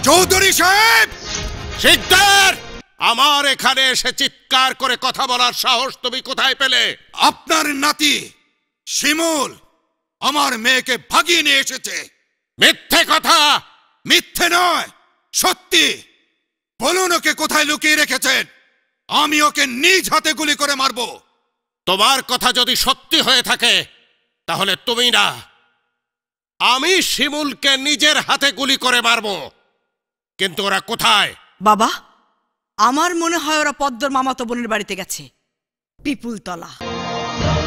চৌধুরী সাহেব! শিকদার, আমার এখানে এসে চিৎকার করে কথা বলার সাহস তুমি কোথায় পেলে? আপনার নাতি শিমুল আমার মেয়েকে ভাগিয়ে নিয়ে এসেছে। মিথ্যে কথা। মিথ্যে নয়, সত্যি। বলুন ওকে কোথায় লুকিয়ে রেখেছেন, আমি ওকে নিজ হাতে গুলি করে মারবো। তোমার কথা যদি সত্যি হয়ে থাকে তাহলে তুমি না, আমি শিমুলকে নিজের হাতে গুলি করে মারবো। কিন্তু ওরা কোথায়? বাবা, আমার মনে হয় ওরা পদ্মর মামাতো বোনের বাড়িতে গেছে, পিপুলতলা।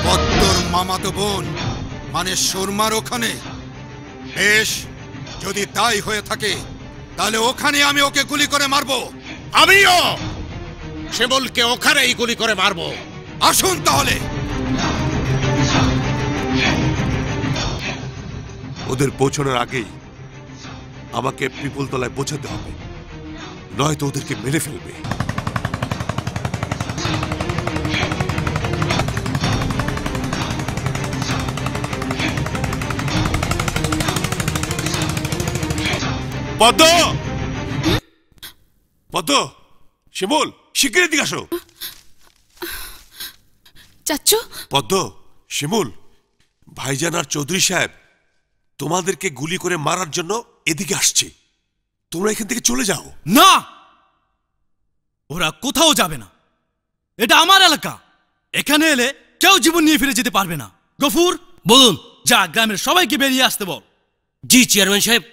পদ্মর মামাতো বোন মানে সুরমার ওখানে? বেশ, যদি তাই হয়ে থাকে তাহলে ওখানে আমি ওকে গুলি করে মারবো। আমিও শিমুলকে ওখানেই গুলি করে মারবো। আসুন তাহলে। ওদের পৌঁছানোর আগেই আমাকে পিপুলতলায় পৌঁছাতে হবে, নয়তো ওদেরকে মেরে ফেলবে। পদ্ম, পদ্ম, শিমুল, শিগগির দিকে আসো। চাচ্চু। পদ্ম, শিমুল, ভাইজান আর চৌধুরী সাহেব তোমাদেরকে গুলি করে মারার জন্য এদিকে আসছে। তোমরা এখান থেকে চলে যাও। না, ওরা কোথাও যাবে না। এটা আমার এলাকা, এখানে এলে কেউ জীবন নিয়ে ফিরে যেতে পারবে না। গফুর, বলুন, যা গ্রামের সবাইকে বেরিয়ে আসতে বল। জি চেয়ারম্যান সাহেব।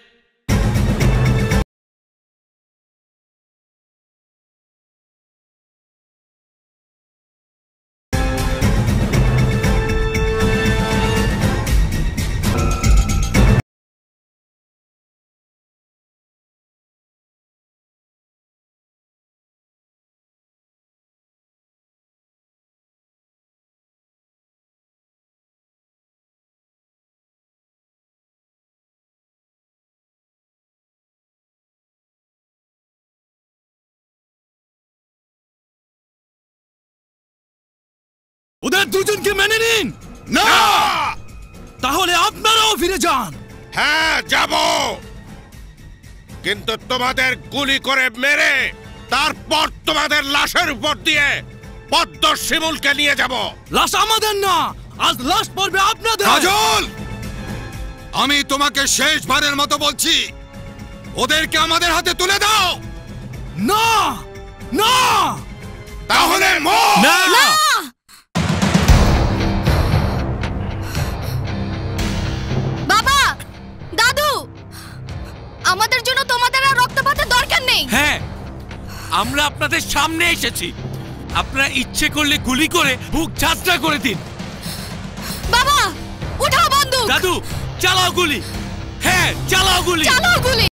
ওদের দুজনকে মেনে নিন। না, তাহলে আপনারাও ফিরে যান। হ্যাঁ যাব, কিন্তু তোমাদের গুলি করে মেরে তারপর তোমাদের লাশের উপর দিয়ে পদ্ম শিমুলকে নিয়ে যাব। লাশ আমাদের না, আজ লাশ পড়বে আপনাদের। কাজল, আমি তোমাকে শেষবারের মতো বলছি, ওদেরকে আমাদের হাতে তুলে দাও। না না, তাহলে না। বাবা, দাদু, আমাদের জন্য তোমাদের আর রক্তপাতের দরকার নেই। হ্যাঁ, আমরা আপনাদের সামনে এসেছি, আপনারা ইচ্ছে করলে গুলি করে বুক যাত্রা করে দিন। বাবা, উঠাও বন্দুক। দাদু, চালাও গুলি। হ্যাঁ, চালাও গুলি। চালাও গুলি।